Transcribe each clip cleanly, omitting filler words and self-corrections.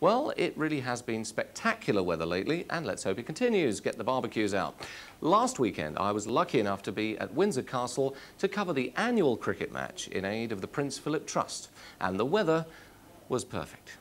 Well, it really has been spectacular weather lately, and let's hope it continues. Get the barbecues out. Last weekend, I was lucky enough to be at Windsor Castle to cover the annual cricket match in aid of the Prince Philip Trust, and the weather was perfect.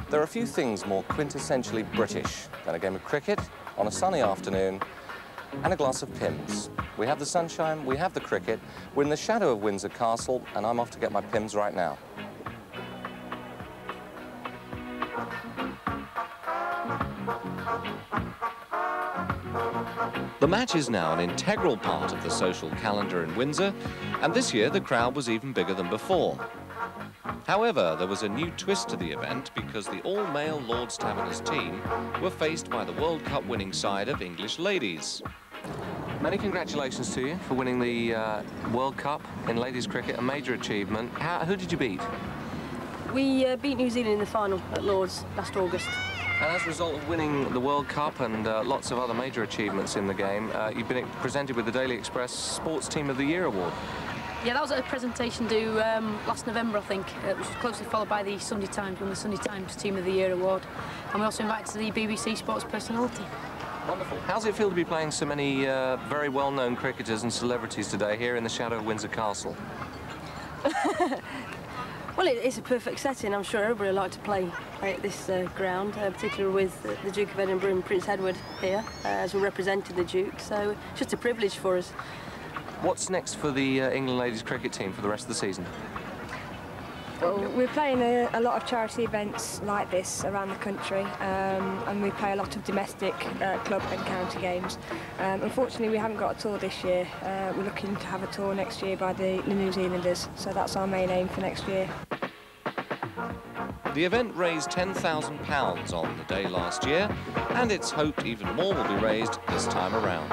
There are a few things more quintessentially British than a game of cricket on a sunny afternoon and a glass of Pimm's. We have the sunshine, we have the cricket, we're in the shadow of Windsor Castle, and I'm off to get my Pimm's right now. The match is now an integral part of the social calendar in Windsor, and this year the crowd was even bigger than before. However, there was a new twist to the event because the all-male Lord's Taverners team were faced by the World Cup winning side of English ladies. Many congratulations to you for winning the World Cup in ladies cricket, a major achievement. Who did you beat? We beat New Zealand in the final at Lord's last August. And as a result of winning the World Cup and lots of other major achievements in the game, you've been presented with the Daily Express Sports Team of the Year award. Yeah, that was a presentation due last November, I think. It was closely followed by the Sunday Times, won the Sunday Times Team of the Year award. And we also invited to the BBC Sports Personality. Wonderful. How does it feel to be playing so many very well-known cricketers and celebrities today here in the shadow of Windsor Castle? Well, it's a perfect setting. I'm sure everybody would like to play at this ground, particularly with the Duke of Edinburgh and Prince Edward here, as we represented the Duke. So it's just a privilege for us. What's next for the England ladies cricket team for the rest of the season? Well, we're playing a lot of charity events like this around the country, and we play a lot of domestic club and county games. Unfortunately, we haven't got a tour this year. We're looking to have a tour next year by the New Zealanders, so that's our main aim for next year. The event raised £10,000 on the day last year, and it's hoped even more will be raised this time around.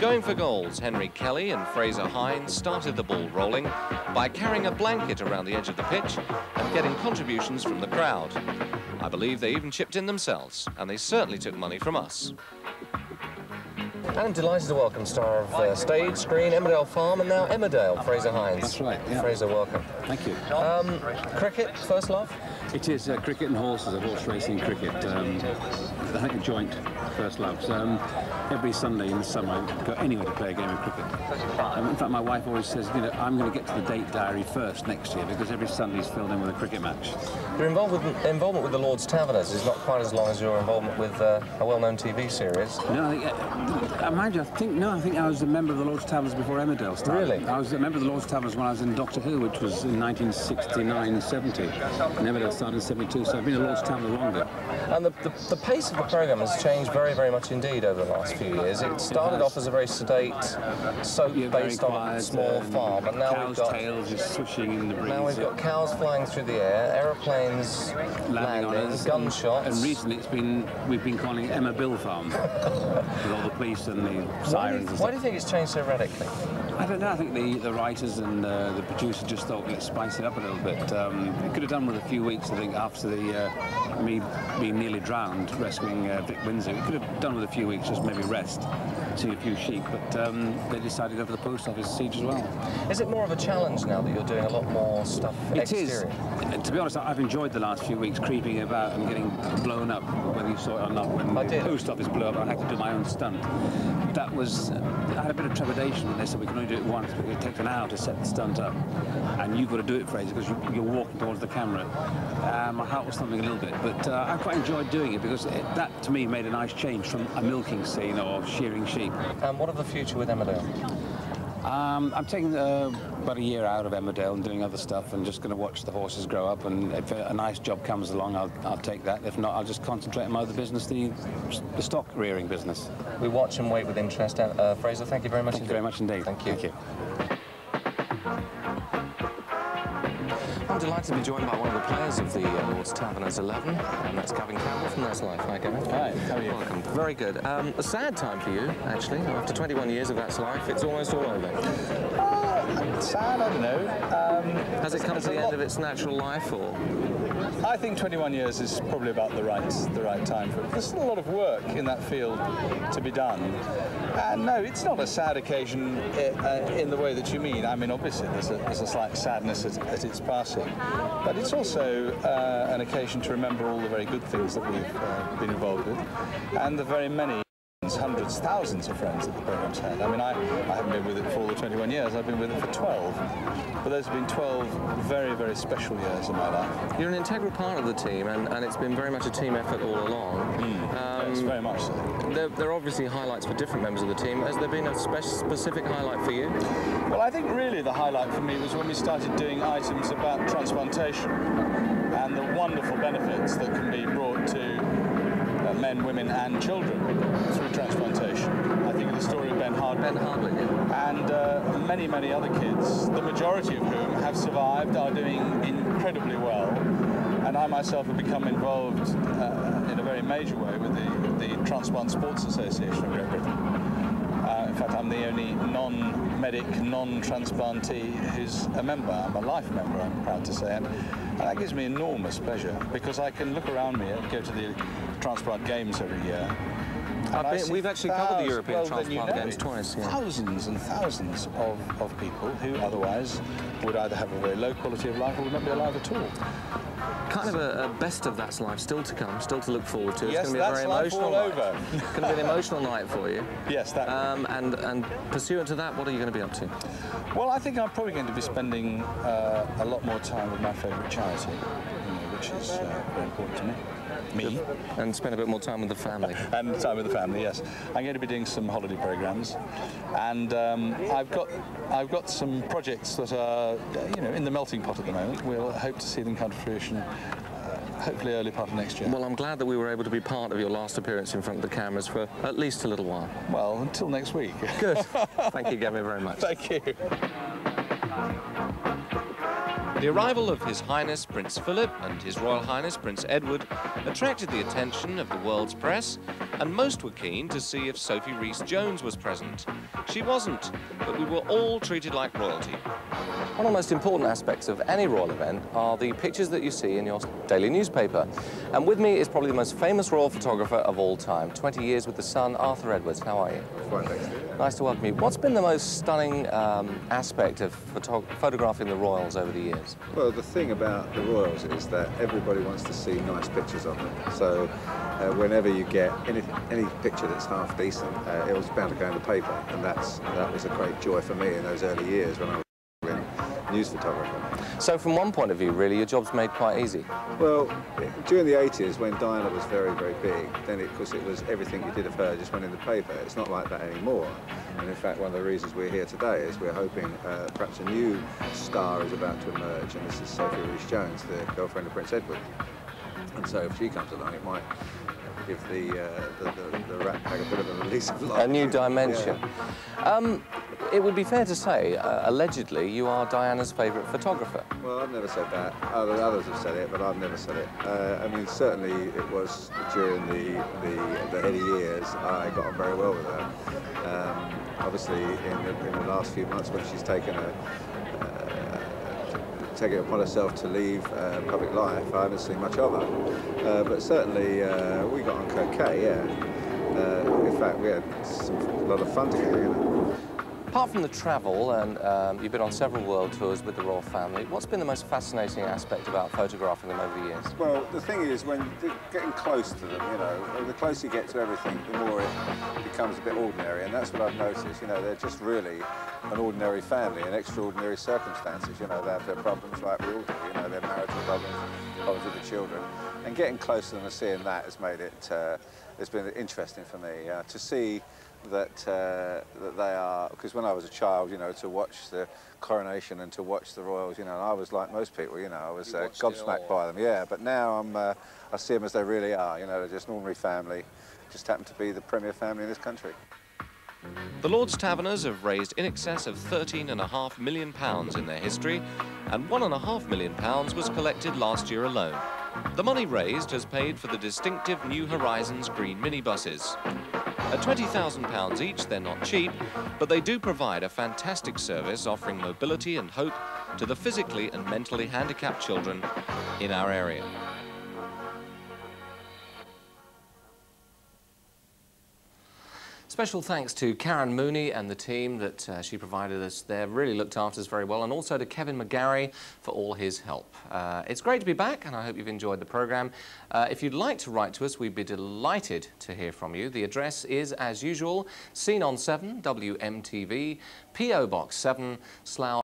Going for goals, Henry Kelly and Fraser Hines started the ball rolling by carrying a blanket around the edge of the pitch and getting contributions from the crowd. I believe they even chipped in themselves, and they certainly took money from us. And I'm delighted to welcome star of stage, screen, Emmerdale Farm, and now Emmerdale, Fraser Hines. That's right, yeah. Fraser, welcome. Thank you. Cricket, first love? It is cricket and horses, horse racing cricket. I think a joint first loves. Every Sunday in the summer, I go anywhere to play a game of cricket. In fact, my wife always says, you know, I'm going to get to the date diary first next year because every Sunday's filled in with a cricket match. Your involvement with the Lord's Taverners is not quite as long as your involvement with a well-known TV series. No, I think I was a member of the Lord's Taverners before Emmerdale started. Really? I was a member of the Lord's Taverners when I was in Doctor Who, which was in 1969-70. And Emmerdale started in 72, so I've been a Lord's Taverner longer. And the pace of the programme has changed very, very much indeed over the last few years. It started off as a very sedate soap based on a small farm, and now we've got tails just swishing in the breeze. Now we've got cows flying through the air, aeroplanes landing on us, gunshots. And recently we've been calling Emma Bill Farm with all the police and the sirens. Why do you think it's changed so radically? I don't know. I think the writers and the producers just thought, let's spice it up a little bit. It could have done with a few weeks, I think, after me being nearly drowned rescuing Vic Windsor. It could have done with a few weeks, just maybe rest, see a few sheep, but they decided to go for the post office siege as well. Is it more of a challenge now that you're doing a lot more stuff exterior? It is. To be honest, I've enjoyed the last few weeks creeping about and getting blown up, whether you saw it or not. When the post office blew up, I had to do my own stunt. That was, I had a bit of trepidation when they said we can only do it once, but it takes an hour to set the stunt up. And you've got to do it, Fraser, because you're walking towards the camera. My heart was thumping a little bit, but I quite enjoyed doing it because that, to me, made a nice change from a milking scene or shearing sheep. And what of the future with Emmerdale? I'm taking about a year out of Emmerdale and doing other stuff and just going to watch the horses grow up, and if a nice job comes along, I'll take that. If not, I'll just concentrate on my other business, the stock rearing business. We watch and wait with interest. Fraser, thank you very much indeed. Thank you very much indeed. Thank you. Thank you. I'm delighted to be joined by one of the players of the Lord's Taverners 11, and that's Gavin Campbell from That's Life. Hi, Gavin. Hi, how are you? Welcome. Very good. A sad time for you, actually. After 21 years of That's Life, it's almost all over. Sad, I don't know. Has it come to the end of its natural life, or...? I think 21 years is probably about the right time for it. There's still a lot of work in that field to be done. And no, it's not a sad occasion in the way that you mean. I mean, obviously, there's a slight sadness at its passing. But it's also an occasion to remember all the very good things that we've been involved with, and the very many hundreds, thousands of friends that the programme's had. I mean, I haven't been with it for all the 21 years, I've been with it for 12. But those have been 12 very, very special years in my life. You're an integral part of the team, and it's been very much a team effort all along. Yes, very much so. There are obviously highlights for different members of the team. Has there been a specific highlight for you? Well, I think really the highlight for me was when we started doing items about transplantation and the wonderful benefits that can be brought to men, women and children through transplantation. I think of the story of Ben Hardwick. And many, many other kids, the majority of whom have survived, are doing incredibly well. And I myself have become involved in a very major way with the Transplant Sports Association of Great Britain. In fact, I'm the only non-medic, non-transplantee who's a member. I'm a life member, I'm proud to say. And that gives me enormous pleasure, because I can look around me and go to the transplant games every year. We've actually covered the European Transplant Games twice. Yeah. Thousands and thousands of people who otherwise would either have a very low quality of life or would not be alive at all. Kind of a best of That's Life still to come, still to look forward to. Yes, it's going to be a very emotional night. It's going to be an emotional night for you. Yes, that. And pursuant to that, what are you going to be up to? Well, I think I'm probably going to be spending a lot more time with my favourite charity, which is very important to me. And spend a bit more time with the family. And time with the family, yes. I'm going to be doing some holiday programmes, and I've got some projects that are, in the melting pot at the moment. We'll hope to see them come to fruition, hopefully early part of next year. Well, I'm glad that we were able to be part of your last appearance in front of the cameras for at least a little while. Well, until next week. Good. Thank you, Gavin, very much. Thank you. The arrival of His Highness Prince Philip and His Royal Highness Prince Edward attracted the attention of the world's press, and most were keen to see if Sophie Rhys-Jones was present. She wasn't, but we were all treated like royalty. One of the most important aspects of any royal event are the pictures that you see in your daily newspaper. And with me is probably the most famous royal photographer of all time, 20 years with the Sun, Arthur Edwards. How are you? Fine, thanks. Nice to welcome you. What's been the most stunning aspect of photographing the royals over the years? Well, the thing about the royals is that everybody wants to see nice pictures of them. So whenever you get any picture that's half decent, it was bound to go in the paper, and that was a great joy for me in those early years when I was news photographer. So from one point of view, really, your job's made quite easy? Well, during the 80s, when Diana was very, very big, then of course it was everything you did of her just went in the paper. It's not like that anymore. And in fact, one of the reasons we're here today is we're hoping perhaps a new star is about to emerge, and this is Sophie Rhys-Jones, the girlfriend of Prince Edward. And so if she comes along, it might give the rat pack a bit of a release of life. A new dimension. Yeah. It would be fair to say, allegedly, you are Diana's favourite photographer. Well, I've never said that. Others have said it, but I've never said it. I mean, certainly it was during the heady years, I got on very well with her. Obviously, in the last few months when she's taken it upon herself to leave public life, I haven't seen much of her. But certainly we got on okay, yeah. In fact, we had a lot of fun together. Apart from the travel, and you've been on several world tours with the royal family, what's been the most fascinating aspect about photographing them over the years? Well, the thing is, when getting close to them, the closer you get to everything, the more it becomes a bit ordinary, and that's what I've noticed. They're just really an ordinary family in extraordinary circumstances. They have their problems like we all do. Their marital problems with the children, and getting close to them and seeing that has made it. It's been interesting for me to see that they are, because when I was a child, to watch the coronation and to watch the royals, I was like most people, I was gobsmacked by them, yeah. But now I see them as they really are, they're just an ordinary family, just happen to be the premier family in this country. The Lord's Taverners have raised in excess of £13.5 million in their history, and £1.5 million was collected last year alone. The money raised has paid for the distinctive New Horizons green minibuses. At £20,000 each, they're not cheap, but they do provide a fantastic service offering mobility and hope to the physically and mentally handicapped children in our area. Special thanks to Karen Mooney and the team that she provided us there, really looked after us very well, and also to Kevin McGarry for all his help. It's great to be back, and I hope you've enjoyed the programme. If you'd like to write to us, we'd be delighted to hear from you. The address is, as usual, Scene on 7, WMtv, P.O. Box 7, Slough.